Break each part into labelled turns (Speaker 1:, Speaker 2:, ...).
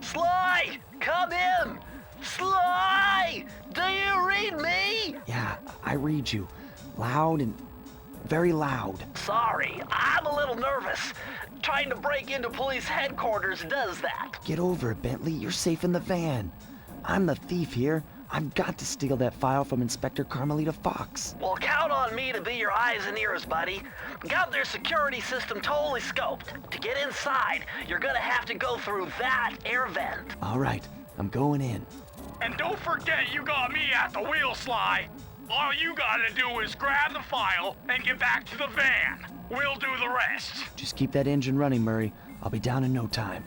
Speaker 1: Sly! Come in! Sly! Do you read me?
Speaker 2: Yeah, I read you. Loud and very loud.
Speaker 1: Sorry, I'm a little nervous. Trying to break into police headquarters does that.
Speaker 2: Get over it, Bentley. You're safe in the van. I'm the thief here. I've got to steal that file from Inspector Carmelita Fox.
Speaker 1: Well, count on me to be your eyes and ears, buddy. Got their security system totally scoped. To get inside, you're gonna have to go through that air vent.
Speaker 2: All right, I'm going in.
Speaker 3: And don't forget you got me at the wheel, Sly. All you gotta do is grab the file and get back to the van. We'll do the rest.
Speaker 2: Just keep that engine running, Murray. I'll be down in no time.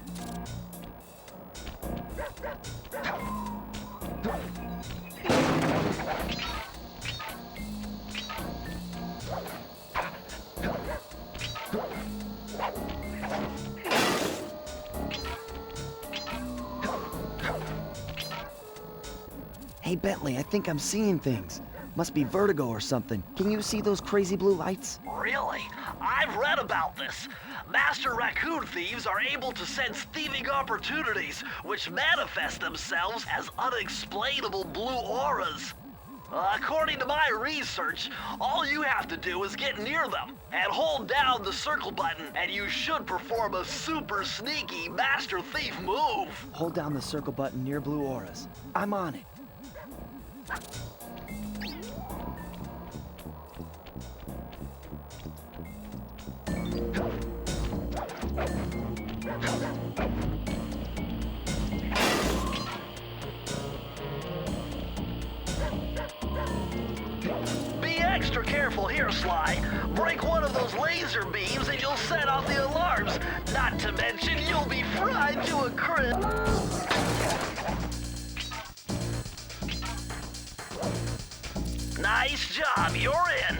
Speaker 2: Hey, Bentley, I think I'm seeing things. Must be vertigo or something. Can you see those crazy blue lights?
Speaker 1: Really? I've read about this. Master raccoon thieves are able to sense thieving opportunities, which manifest themselves as unexplainable blue auras. According to my research, all you have to do is get near them and hold down the circle button, and you should perform a super sneaky master thief move.
Speaker 2: Hold down the circle button near blue auras. I'm on it.
Speaker 1: Be extra careful here, Sly. Break one of those laser beams and you'll set off the alarms. Not to mention, you'll be fried to a crisp. Nice job, you're in.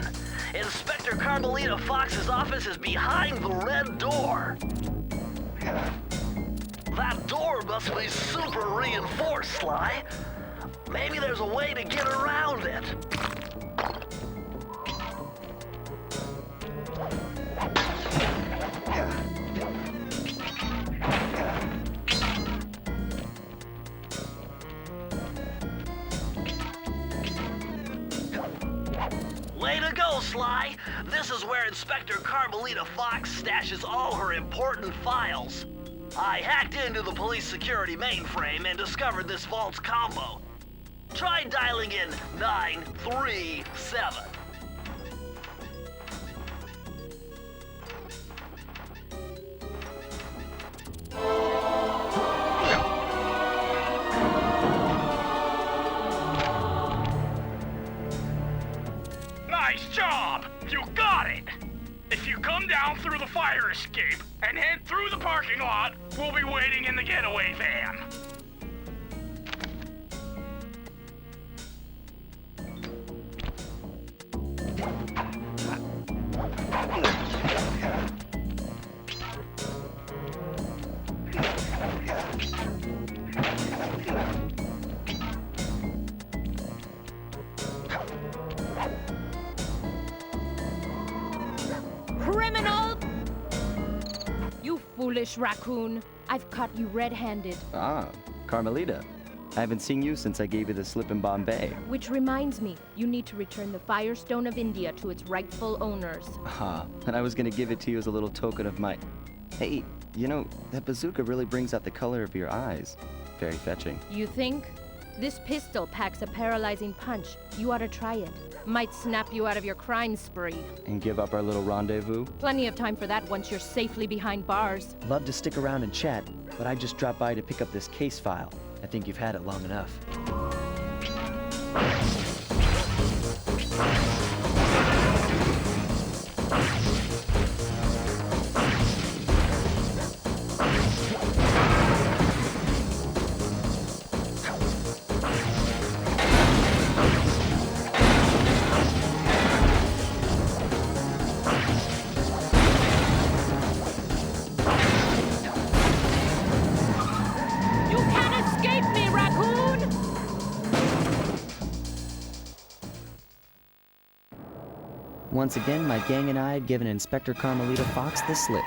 Speaker 1: Inspector Carmelita Fox's office is behind the red door. That door must be super reinforced, Sly. Maybe there's a way to get around it. Way to go, Sly! This is where Inspector Carmelita Fox stashes all her important files. I hacked into the police security mainframe and discovered this vault's combo. Try dialing in 937.
Speaker 3: Nice job! You got it! If you come down through the fire escape and head through the parking lot, we'll be waiting in the getaway van.
Speaker 4: Criminal! You foolish raccoon. I've caught you red-handed.
Speaker 5: Ah, Carmelita. I haven't seen you since I gave you the slip in Bombay.
Speaker 4: Which reminds me, you need to return the Firestone of India to its rightful owners.
Speaker 5: Ah, and I was gonna give it to you as a little token of my... Hey, you know, that bazooka really brings out the color of your eyes. Very fetching.
Speaker 4: You think? This pistol packs a paralyzing punch. You ought to try it. Might snap you out of your crime spree.
Speaker 5: And give up our little rendezvous?
Speaker 4: Plenty of time for that once you're safely behind bars.
Speaker 2: Love to stick around and chat, but I just dropped by to pick up this case file. I think you've had it long enough.
Speaker 4: You can't escape me, raccoon!
Speaker 2: Once again, my gang and I had given Inspector Carmelita Fox the slip.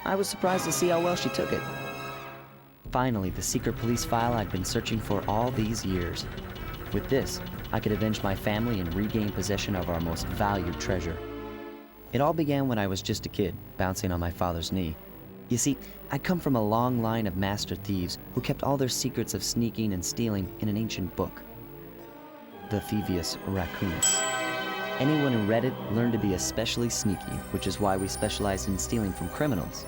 Speaker 2: I was surprised to see how well she took it. Finally, the secret police file I'd been searching for all these years. With this, I could avenge my family and regain possession of our most valued treasure. It all began when I was just a kid, bouncing on my father's knee. You see, I come from a long line of master thieves who kept all their secrets of sneaking and stealing in an ancient book. The Thievius Raccoonus. Anyone who read it learned to be especially sneaky, which is why we specialize in stealing from criminals.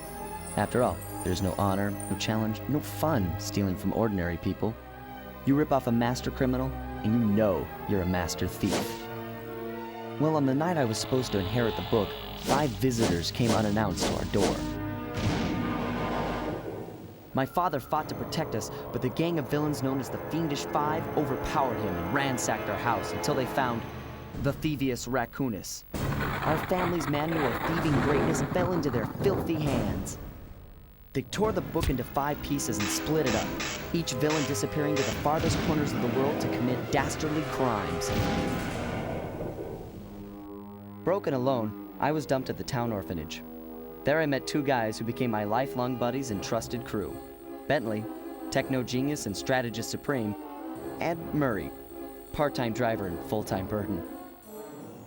Speaker 2: After all, there's no honor, no challenge, no fun stealing from ordinary people. You rip off a master criminal, and you know you're a master thief. Well, on the night I was supposed to inherit the book, 5 visitors came unannounced to our door. My father fought to protect us, but the gang of villains known as the Fiendish Five overpowered him and ransacked our house until they found the Thievius Raccoonus. Our family's manual of thieving greatness fell into their filthy hands. They tore the book into 5 pieces and split it up, each villain disappearing to the farthest corners of the world to commit dastardly crimes. Broken alone, I was dumped at the town orphanage. There I met 2 guys who became my lifelong buddies and trusted crew. Bentley, techno genius and strategist supreme, and Murray, part-time driver and full-time burden.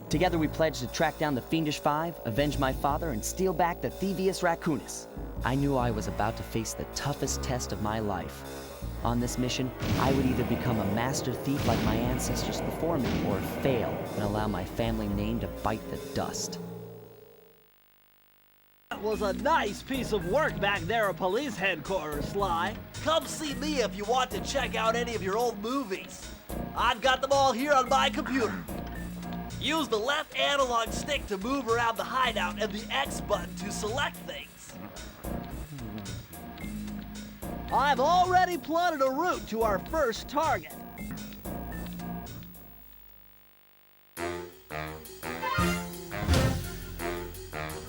Speaker 2: Together we pledged to track down the Fiendish Five, avenge my father, and steal back the Thievius Raccoonus. I knew I was about to face the toughest test of my life. On this mission, I would either become a master thief like my ancestors before me, or fail and allow my family name to bite the dust.
Speaker 1: That was a nice piece of work back there at police headquarters, Sly. Come see me if you want to check out any of your old movies. I've got them all here on my computer. Use the left analog stick to move around the hideout and the X button to select things. I've already plotted a route to our first target.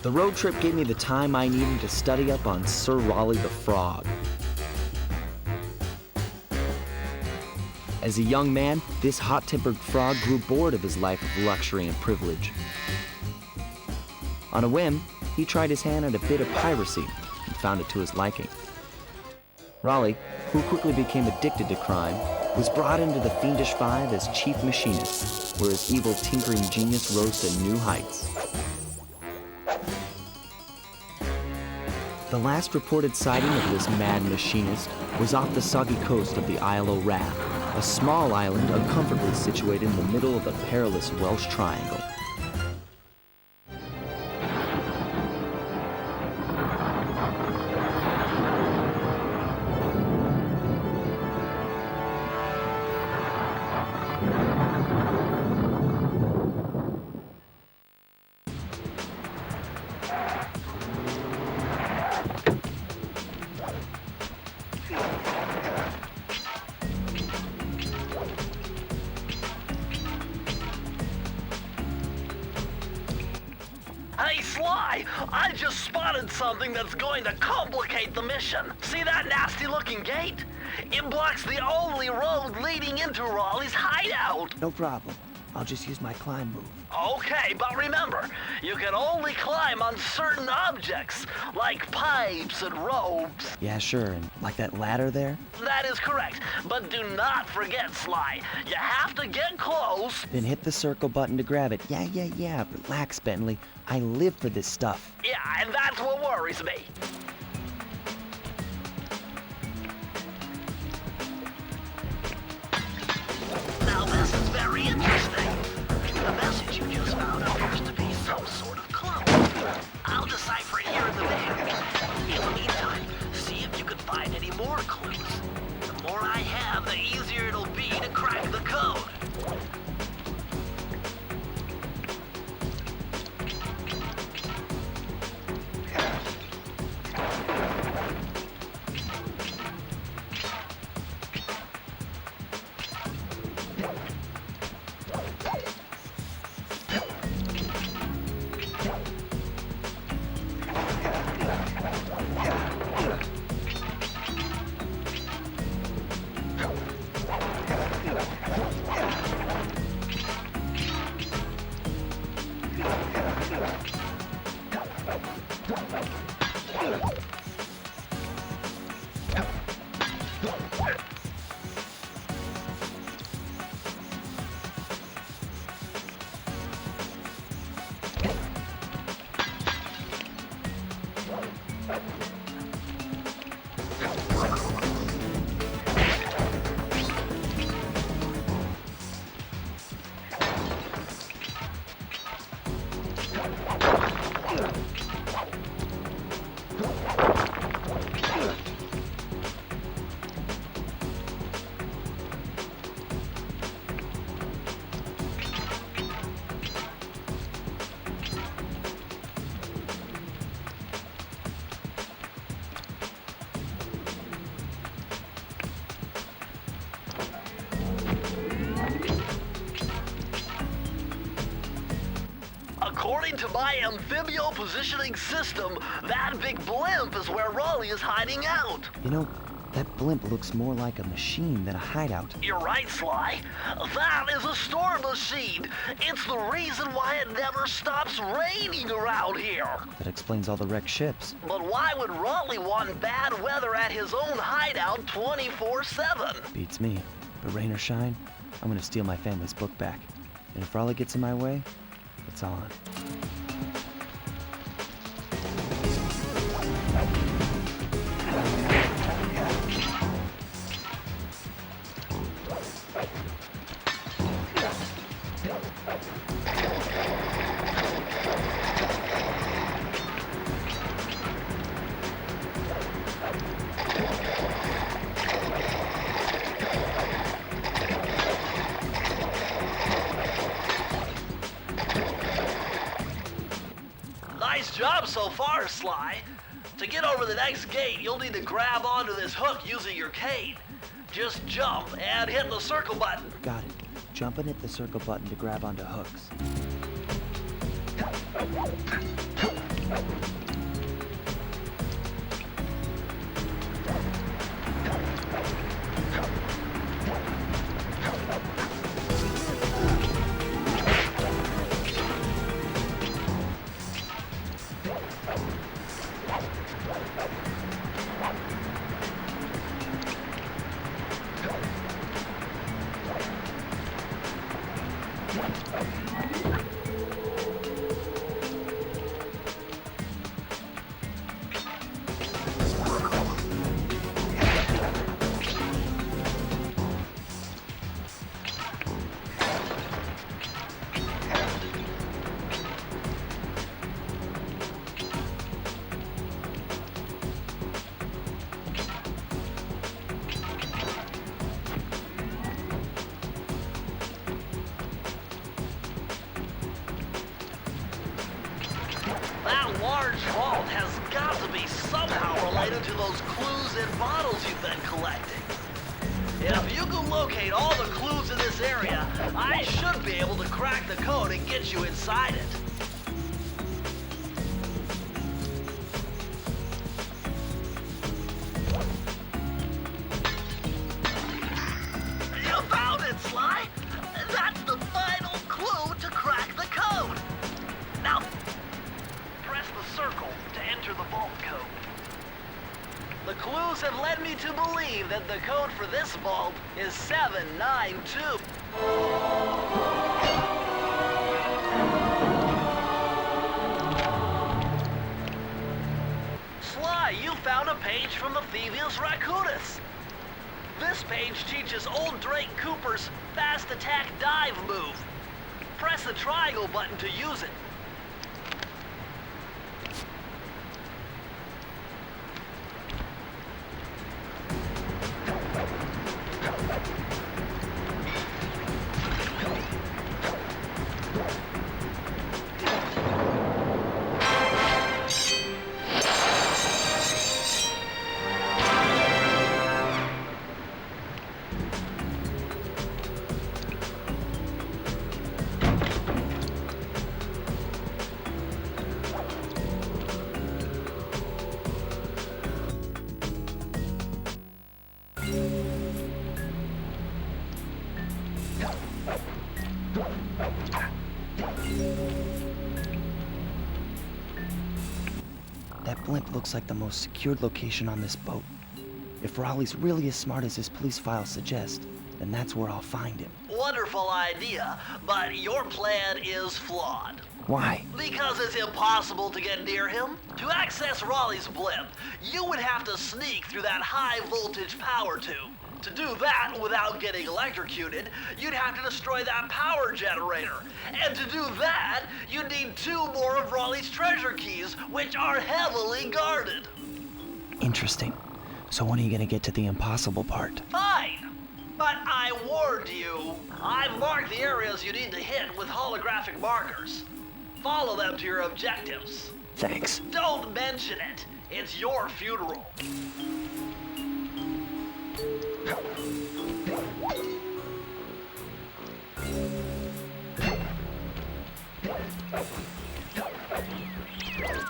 Speaker 2: The road trip gave me the time I needed to study up on Sir Raleigh the Frog. As a young man, this hot-tempered frog grew bored of his life of luxury and privilege. On a whim, he tried his hand at a bit of piracy and found it to his liking. Raleigh, who quickly became addicted to crime, was brought into the Fiendish Five as chief machinist, where his evil tinkering genius rose to new heights. The last reported sighting of this mad machinist was off the soggy coast of the Isle o' Wrath, a small island uncomfortably situated in the middle of the perilous Welsh Triangle.
Speaker 1: Hey, Sly, I just spotted something that's going to complicate the mission. See that nasty-looking gate? It blocks the only road leading into Raleigh's hideout.
Speaker 2: No problem. I'll just use my climb move.
Speaker 1: Okay, but remember, you can only climb on certain objects, like pipes and ropes.
Speaker 2: Yeah, sure, and like that ladder there?
Speaker 1: That is correct, but do not forget, Sly. You have to get close.
Speaker 2: Then hit the circle button to grab it. Yeah. Relax, Bentley. I live for this stuff.
Speaker 1: Yeah, and that's what worries me. Now this is very interesting. The message you just found appears to be some sort of clue. I'll decipher it here in the van. In the meantime, see if you can find any more clues. The more I have, the easier it'll be to crack the code. According to my amphibio positioning system, that big blimp is where Raleigh is hiding out.
Speaker 2: You know, that blimp looks more like a machine than a hideout.
Speaker 1: You're right, Sly. That is a storm machine. It's the reason why it never stops raining around here.
Speaker 2: That explains all the wrecked ships.
Speaker 1: But why would Raleigh want bad weather at his own hideout 24/7?
Speaker 2: Beats me. But rain or shine, I'm gonna steal my family's book back. And if Raleigh gets in my way, it's on.
Speaker 1: Nice job so far, Sly. To get over the next gate, you'll need to grab onto this hook using your cane. Just jump and hit the circle button.
Speaker 2: Got it. Jump and hit the circle button to grab onto hooks.
Speaker 1: That large vault has got to be somehow related to those clues and bottles you've been collecting. If you can locate all the clues in this area, I should be able to crack the code and get you inside it. You found it, Sly! That's the final clue to crack the code! Now, press the circle to enter the vault code. The clues have led me to believe that the code for this vault is 792. Sly, you found a page from the Thievius Raccoonus. This page teaches old Drake Cooper's fast attack dive move. Press the triangle button to use it.
Speaker 5: That blimp looks like the most secured location on this boat. If Raleigh's really as smart as his police files suggest, then that's where I'll find him.
Speaker 1: Wonderful idea, but your plan is flawed.
Speaker 5: Why?
Speaker 1: Because it's impossible to get near him. To access Raleigh's blimp, you would have to sneak through that high-voltage power tube. To do that without getting electrocuted, you'd have to destroy that power generator. And to do that, you'd need 2 more of Raleigh's treasure keys, which are heavily guarded.
Speaker 5: Interesting. So when are you gonna get to the impossible part?
Speaker 1: Fine. But I warned you. I've marked the areas you need to hit with holographic markers. Follow them to your objectives.
Speaker 5: Thanks.
Speaker 1: Don't mention it. It's your funeral.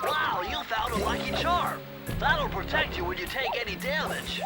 Speaker 1: Wow, you found a lucky charm. That'll protect you when you take any damage.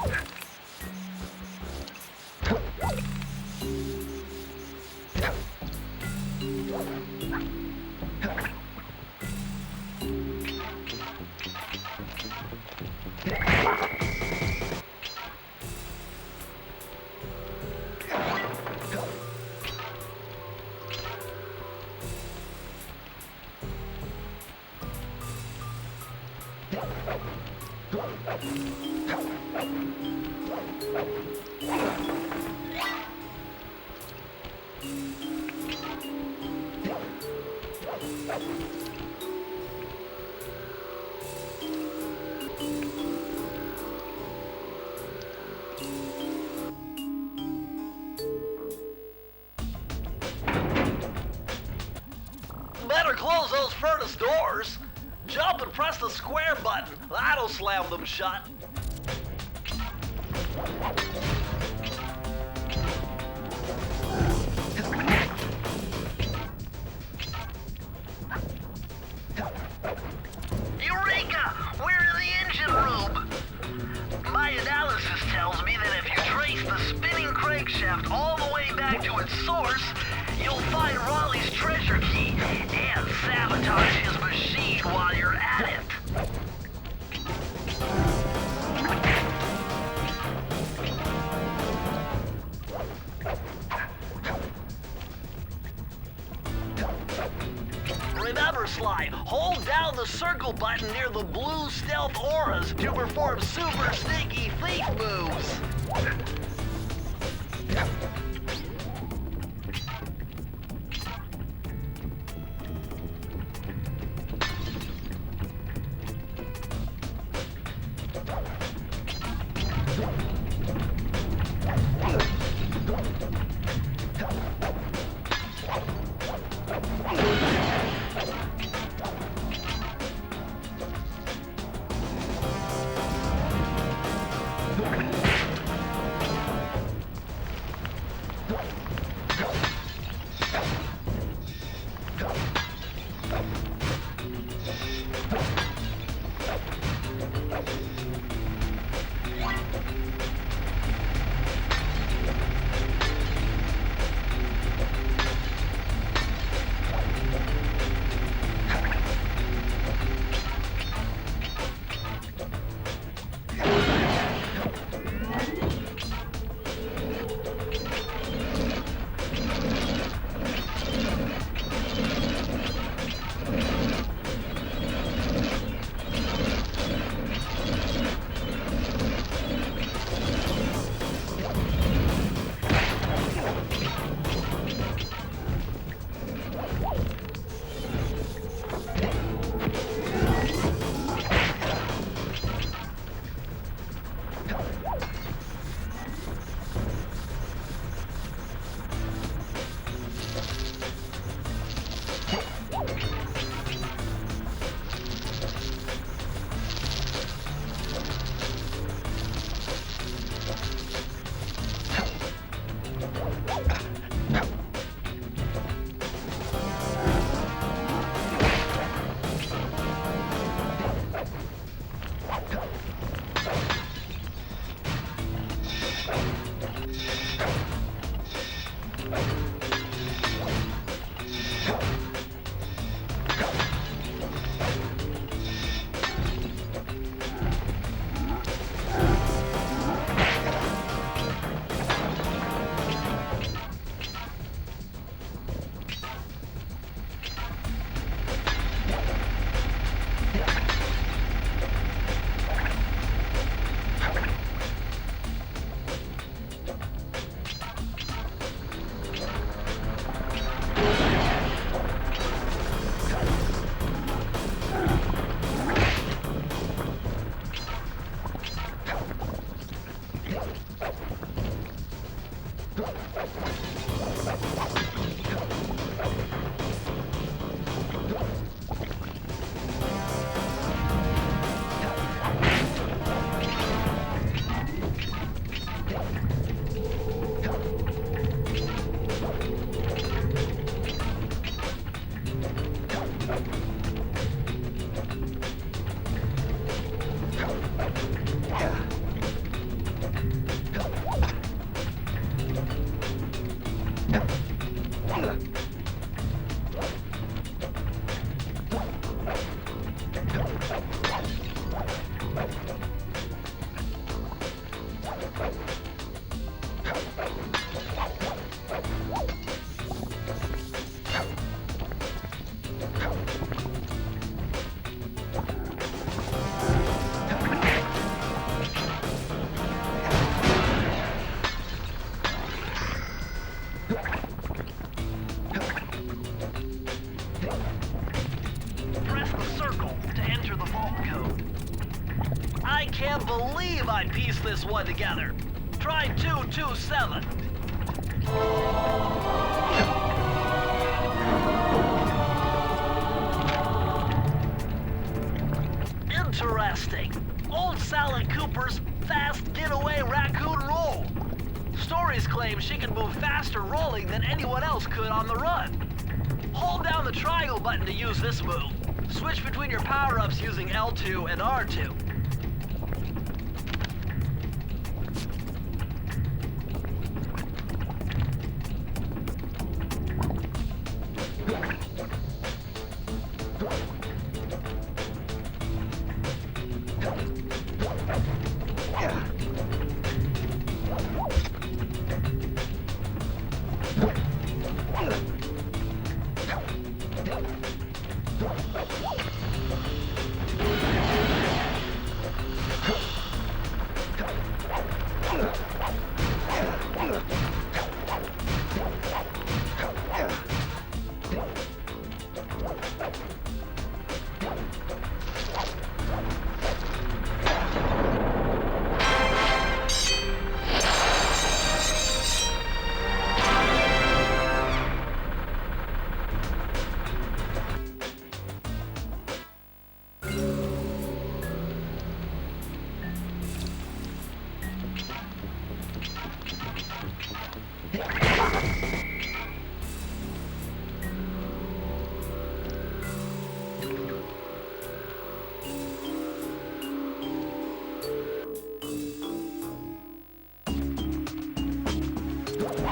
Speaker 1: Better close those furnace doors. Jump and press the square button. That'll slam them shut. Eureka! We're in the engine room. My analysis tells me that if you trace the spinning crankshaft all the way back to its source, you'll find Raleigh's treasure key and sabotage his machine while you're at it. Remember, Sly, hold down the circle button near the blue stealth auras to perform super sneaky thief moves. code. I can't believe I pieced this one together. Try 227. Interesting. Old Sally Cooper's fast getaway raccoon roll. Stories claim she can move faster rolling than anyone else could on the run. Hold down the triangle button to use this move. Switch between your power-ups using L2 and R2.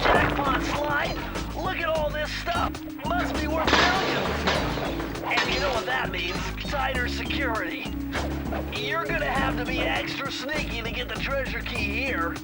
Speaker 1: Jackpot slide! Look at all this stuff! Must be worth millions! And you know what that means? Tighter security. You're gonna have to be extra sneaky to get the treasure key here.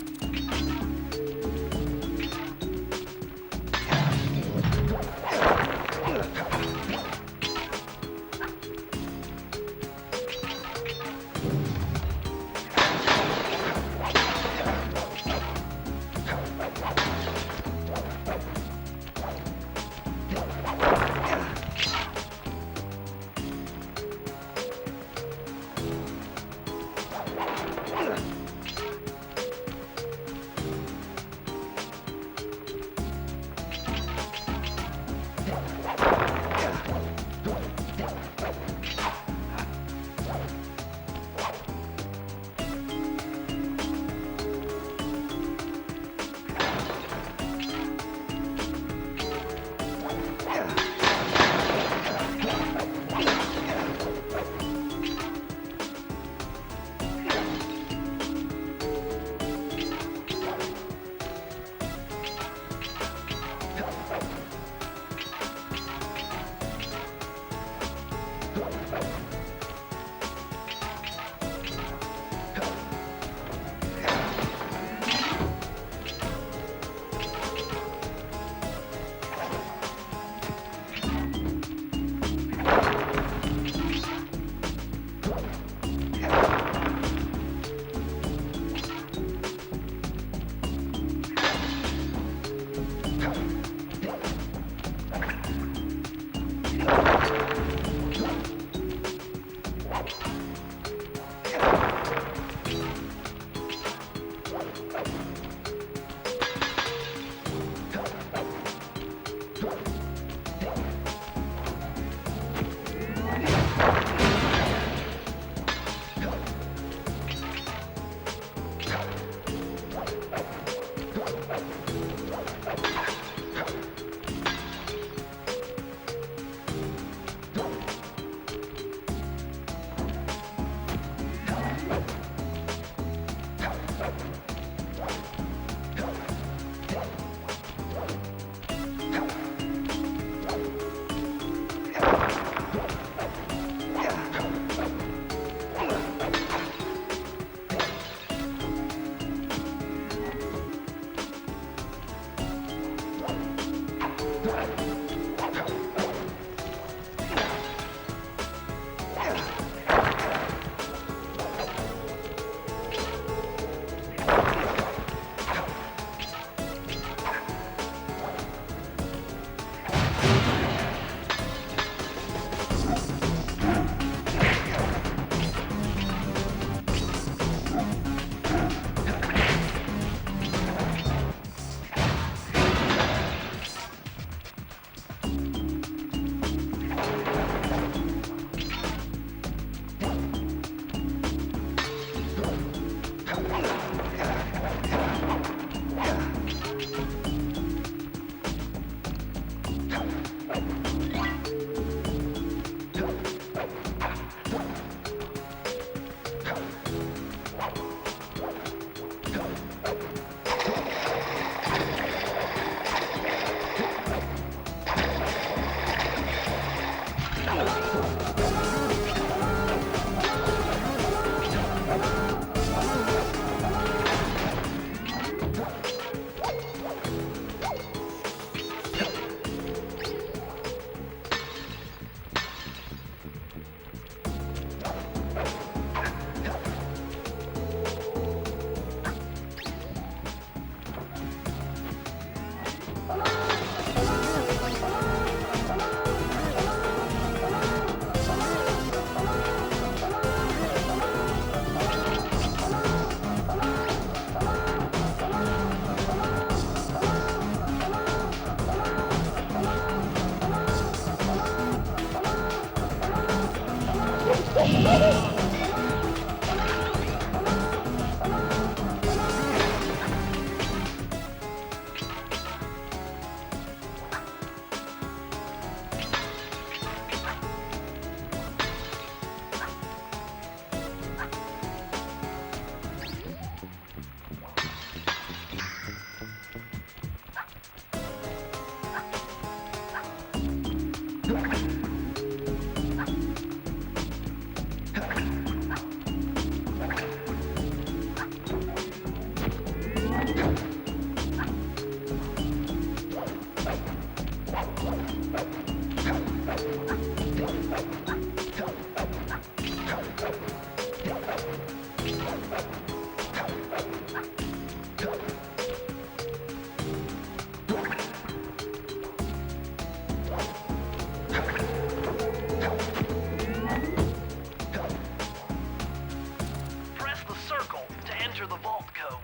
Speaker 1: Press the circle to enter the vault code.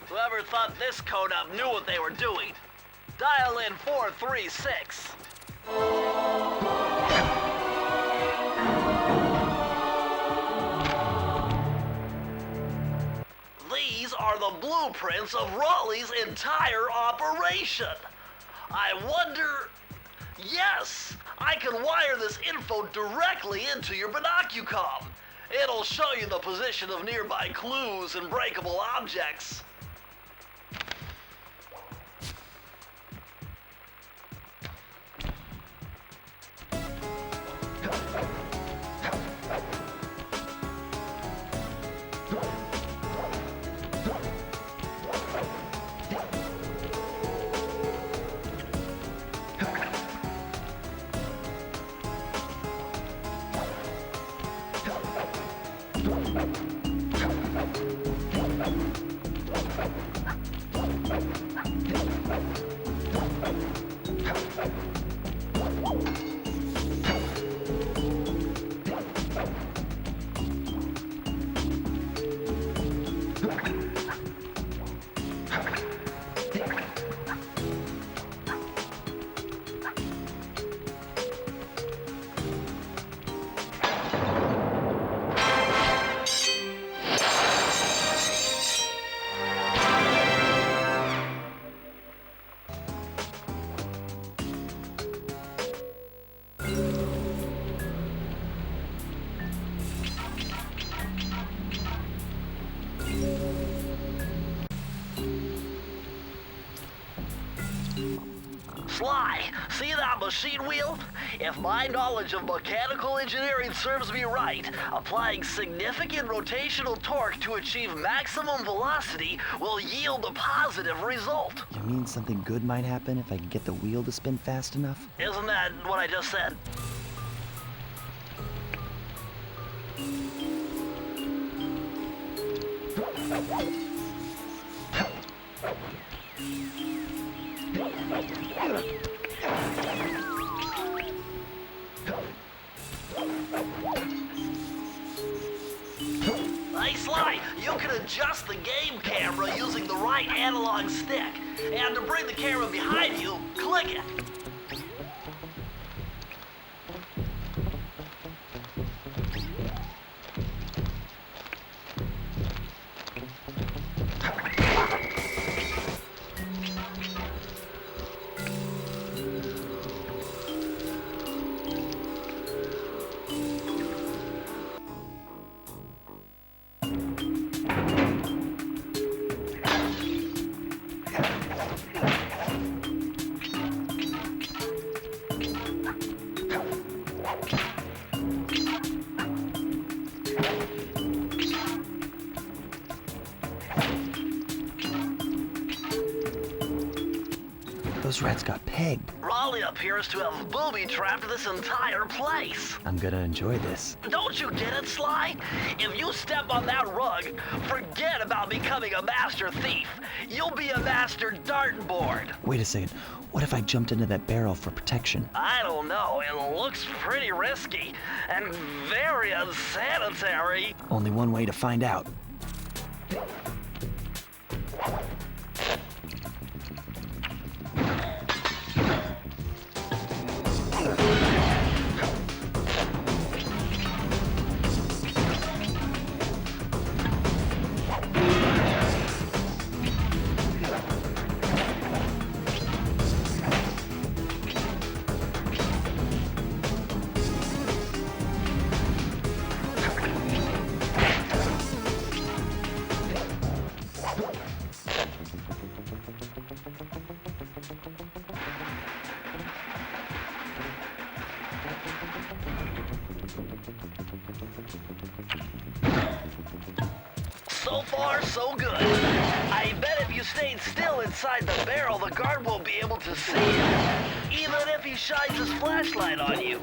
Speaker 1: Whoever thought this code up knew what they were doing. Dial in 436. These are the blueprints of Raleigh's entire operation. I wonder... Yes! I can wire this info directly into your binocucom. It'll show you the position of nearby clues and breakable objects. Sly, see that machine wheel? If my knowledge of mechanical engineering serves me right, applying significant rotational torque to achieve maximum velocity will yield a positive result.
Speaker 5: You mean something good might happen if I can get the wheel to spin fast enough?
Speaker 1: Isn't that what I just said? Hey Sly, you can adjust the game camera using the right analog stick. And to bring the camera behind you, click it.
Speaker 5: Those rats got pegged.
Speaker 1: Raleigh appears to have booby-trapped this entire place.
Speaker 5: I'm gonna enjoy this.
Speaker 1: Don't you get it, Sly? If you step on that rug, forget about becoming a master thief. You'll be a master dartboard.
Speaker 5: Wait a second. What if I jumped into that barrel for protection?
Speaker 1: I don't know. It looks pretty risky and very unsanitary.
Speaker 5: Only one way to find out.
Speaker 1: So far, so good. I bet if you stayed still inside the barrel, the guard won't be able to see you, even if he shines his flashlight on you.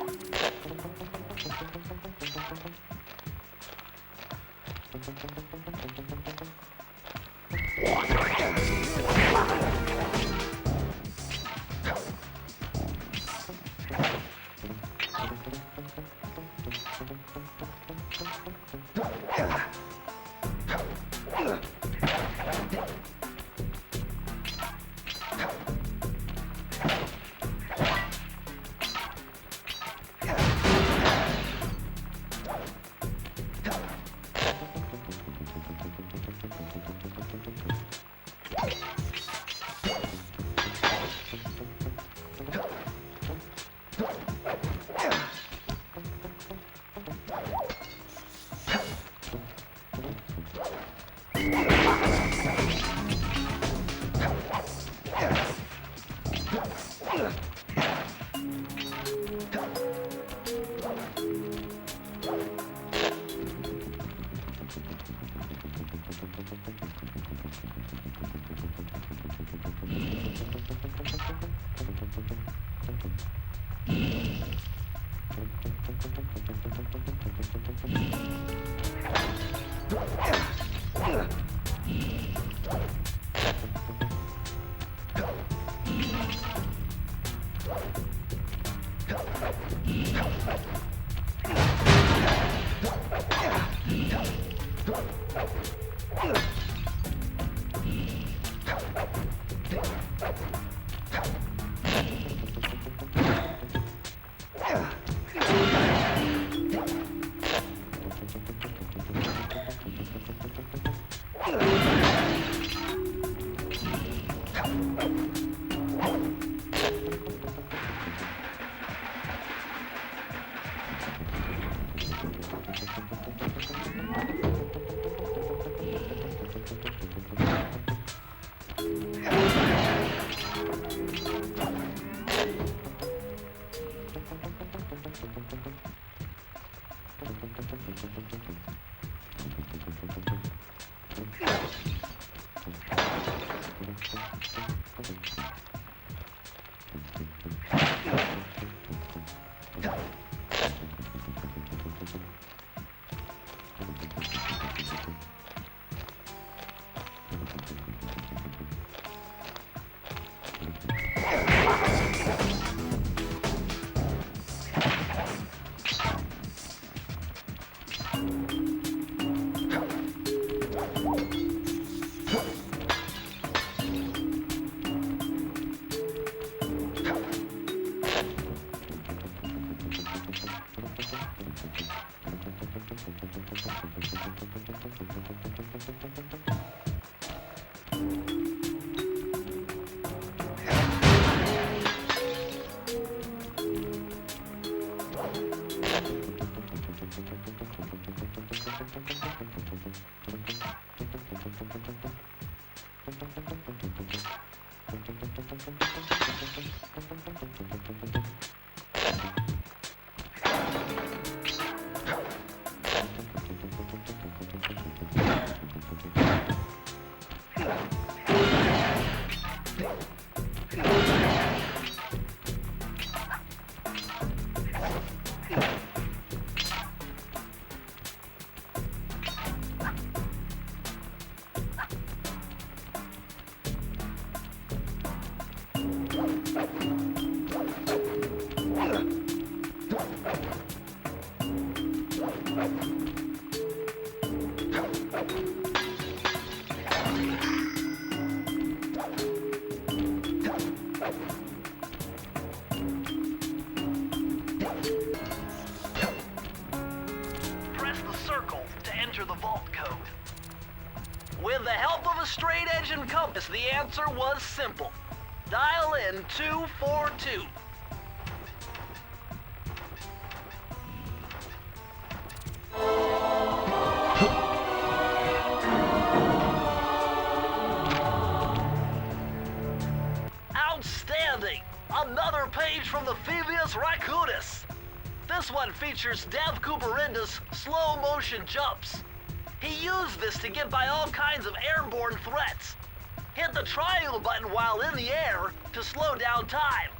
Speaker 1: With the help of a straight-edge and compass, the answer was simple. Dial in 242. Outstanding! Another page from the Thievius Raccoonus. This one features Dev Cooperenda's slow-motion jumps. He used this to get by all kinds of airborne threats. Hit the triangle button while in the air to slow down time.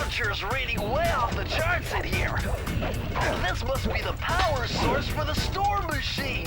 Speaker 1: temperature's reading way off the charts in here. This must be the power source for the storm machine.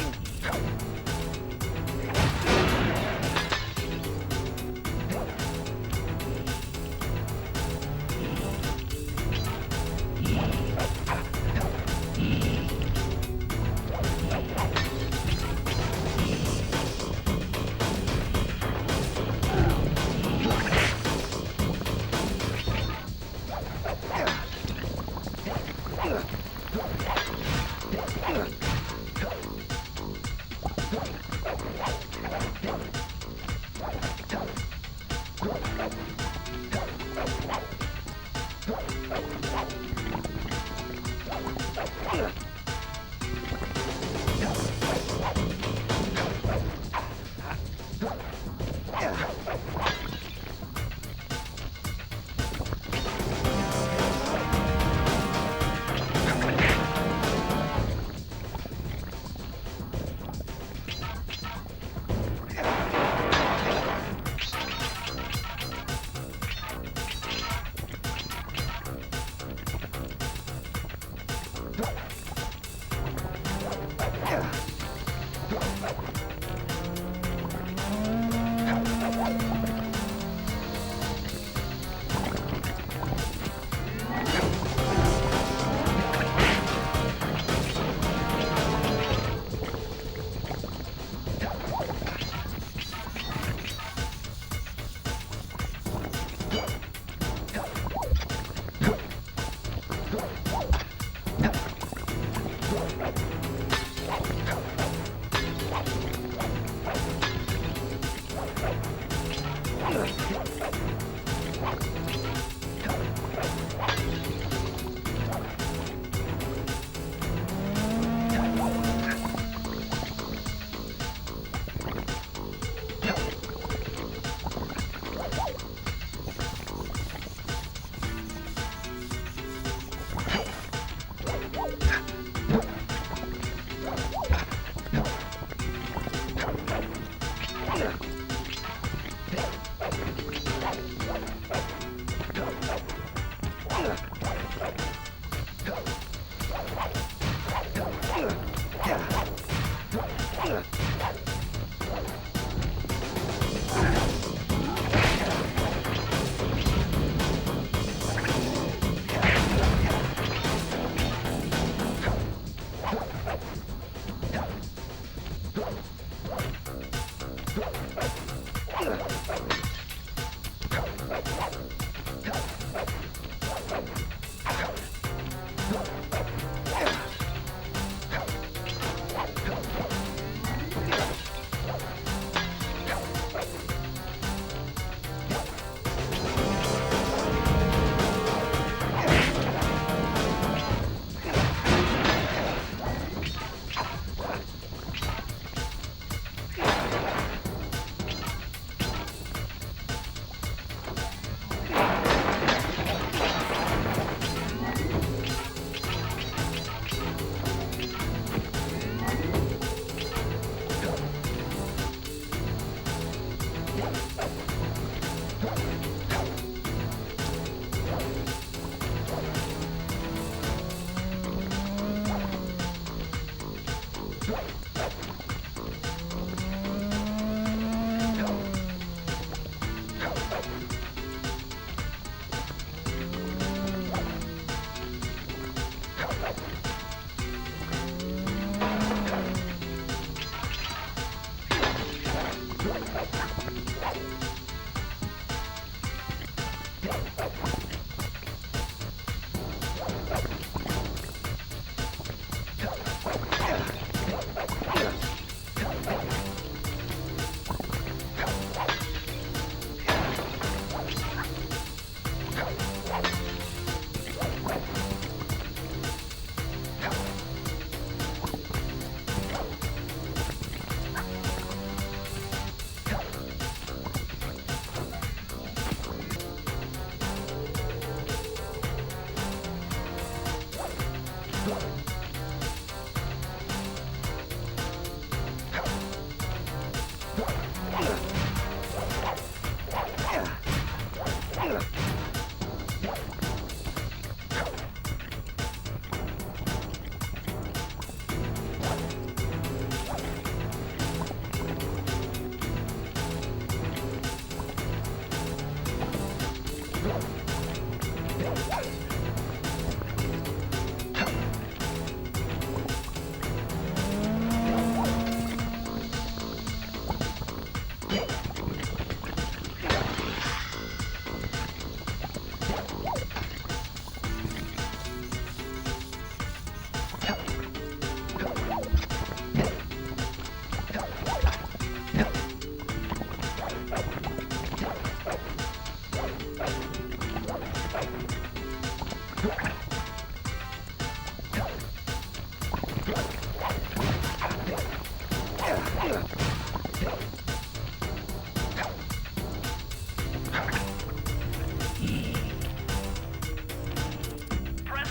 Speaker 1: Press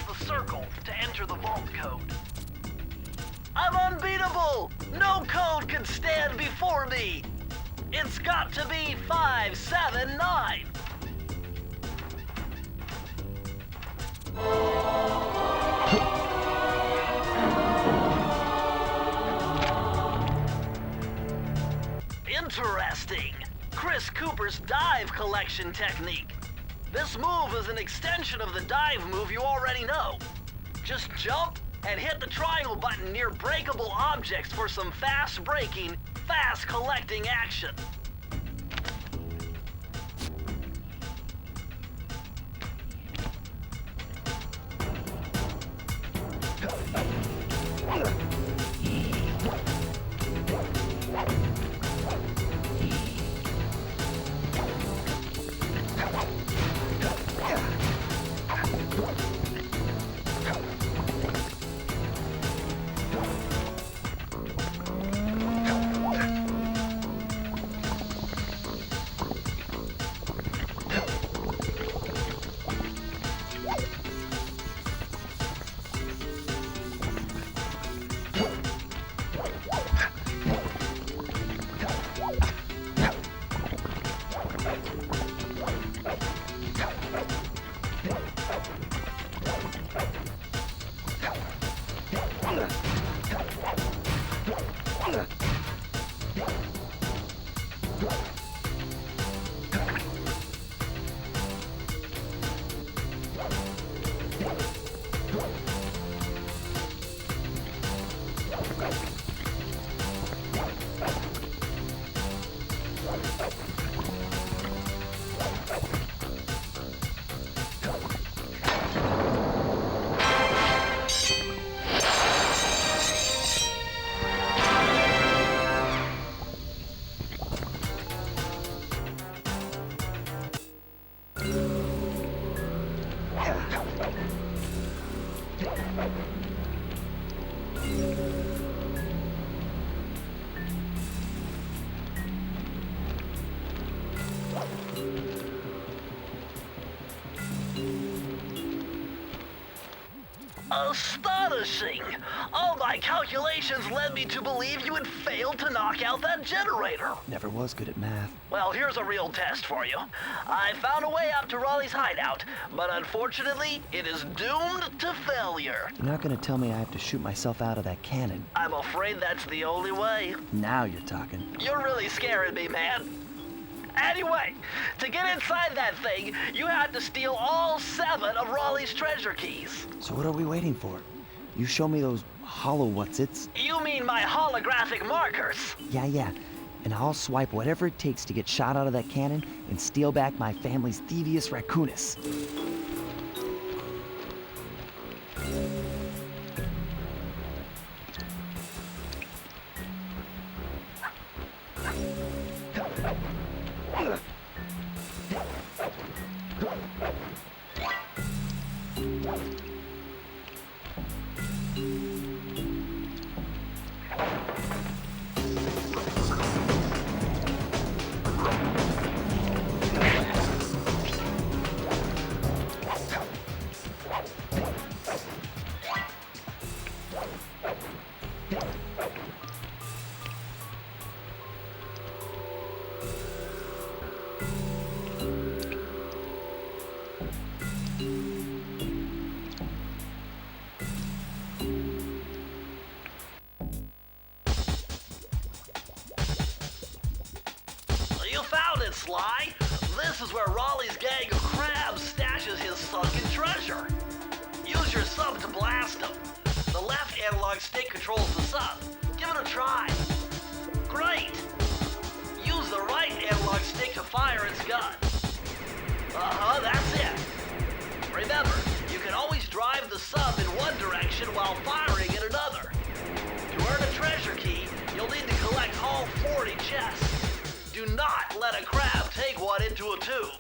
Speaker 1: the circle to enter the vault code. I'm unbeatable! No code can stand before me! It's got to be 579! Interesting! Chris Cooper's dive collection technique. This move is an extension of the dive move you already know. Just jump and hit the triangle button near breakable objects for some fast breaking, fast collecting action. Astonishing! All my calculations led me to believe you had failed to knock out that generator.
Speaker 5: Never was good at math.
Speaker 1: Well, here's a real test for you. I found a way up to Raleigh's hideout, but unfortunately, it is doomed to failure.
Speaker 5: You're not gonna tell me I have to shoot myself out of that cannon.
Speaker 1: I'm afraid that's the only way.
Speaker 5: Now you're talking.
Speaker 1: You're really scaring me, man. Anyway, to get inside that thing, you had to steal all 7 of Raleigh's treasure keys.
Speaker 5: So what are we waiting for? You show me those hollow what's-its?
Speaker 1: You mean my holographic markers?
Speaker 5: Yeah. And I'll swipe whatever it takes to get shot out of that cannon and steal back my family's Thievius Raccoonus.
Speaker 1: Sly. This is where Raleigh's gang of crabs stashes his sunken treasure. Use your sub to blast him. The left analog stick controls the sub. Give it a try. Great. Use the right analog stick to fire its gun. That's it. Remember, you can always drive the sub in one direction while firing in another. To earn a treasure key, you'll need to collect all 40 chests. Do not let a crab take one into a tube.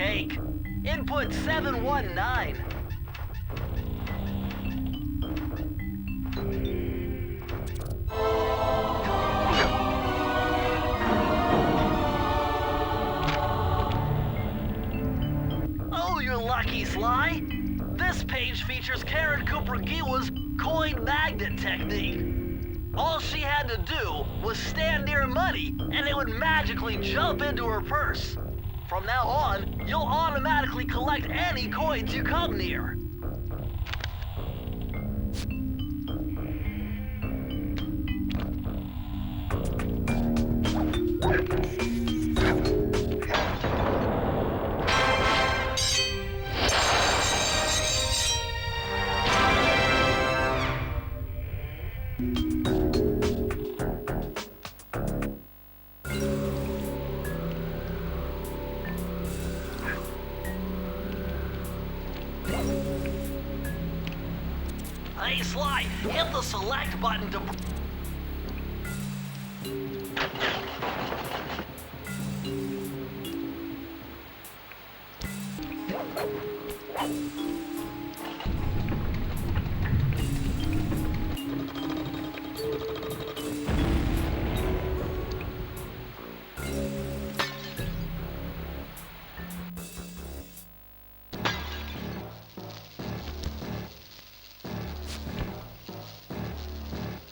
Speaker 1: cake. Input 719. Oh, you're lucky, Sly. This page features Karen Cooper-Giwa's coin magnet technique. All she had to do was stand near money, and it would magically jump into her purse. From now on, you'll automatically collect any coins you come near. Hey, Sly, hit the select button to...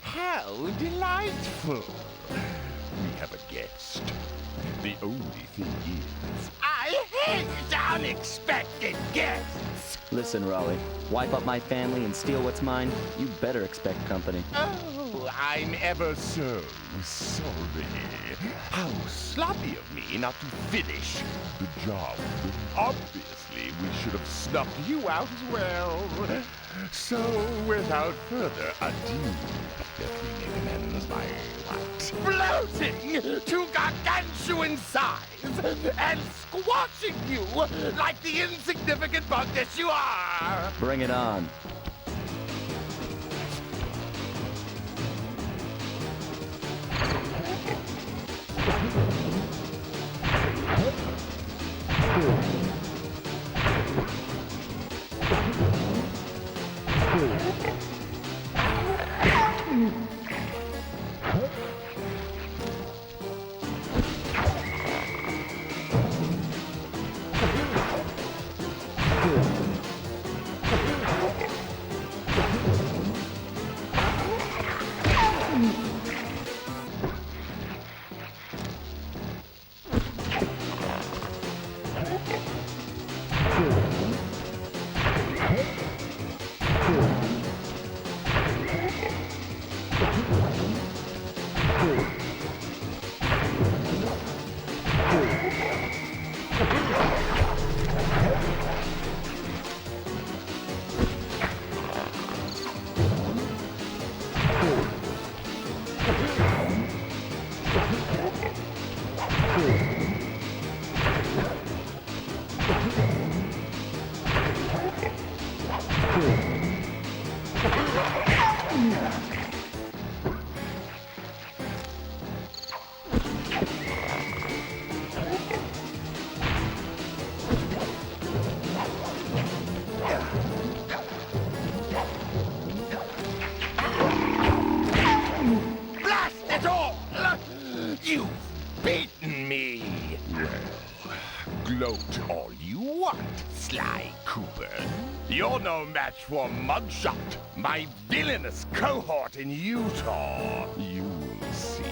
Speaker 6: How delightful! We have a guest. The only thing is, I hate unexpected guests!
Speaker 5: Listen, Raleigh, wipe up my family and steal what's mine, you better expect company.
Speaker 6: Oh, I'm ever so sorry. How sloppy of me not to finish the job. Obviously, we should have snuffed you out as well. So, without further ado, let me make amends by bloating to gargantuan size and squashing you like the insignificant bug that you are!
Speaker 5: Bring it on.
Speaker 6: Blast it all! You've beaten me! Well, gloat all you want, Sly Cooper. You're no match for Mugshot, my villainous cohort in Utah. You will see.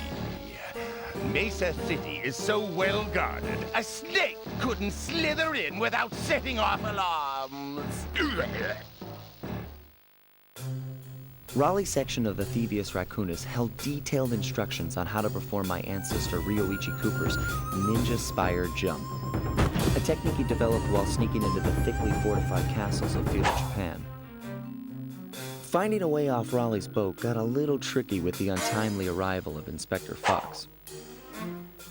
Speaker 6: Mesa City is so well guarded, a snake couldn't slither in without setting off alarms.
Speaker 2: Raleigh's section of the Thievius Raccoonus held detailed instructions on how to perform my ancestor Ryoichi Cooper's ninja spire jump, a technique he developed while sneaking into the thickly fortified castles of feudal Japan. Finding a way off Raleigh's boat got a little tricky with the untimely arrival of Inspector Fox,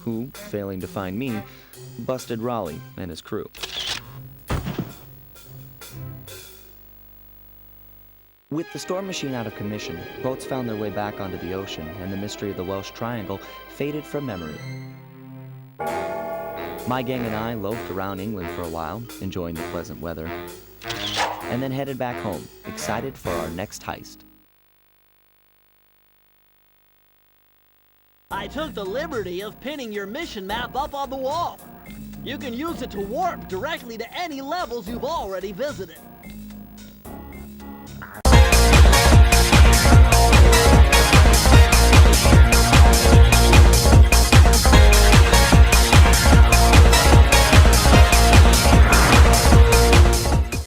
Speaker 2: who, failing to find me, busted Raleigh and his crew. With the storm machine out of commission, boats found their way back onto the ocean, and the mystery of the Welsh Triangle faded from memory. My gang and I loafed around England for a while, enjoying the pleasant weather, and then headed back home, excited for our next heist.
Speaker 7: I took the liberty of pinning your mission map up on the wall. You can use it to warp directly to any levels you've already visited.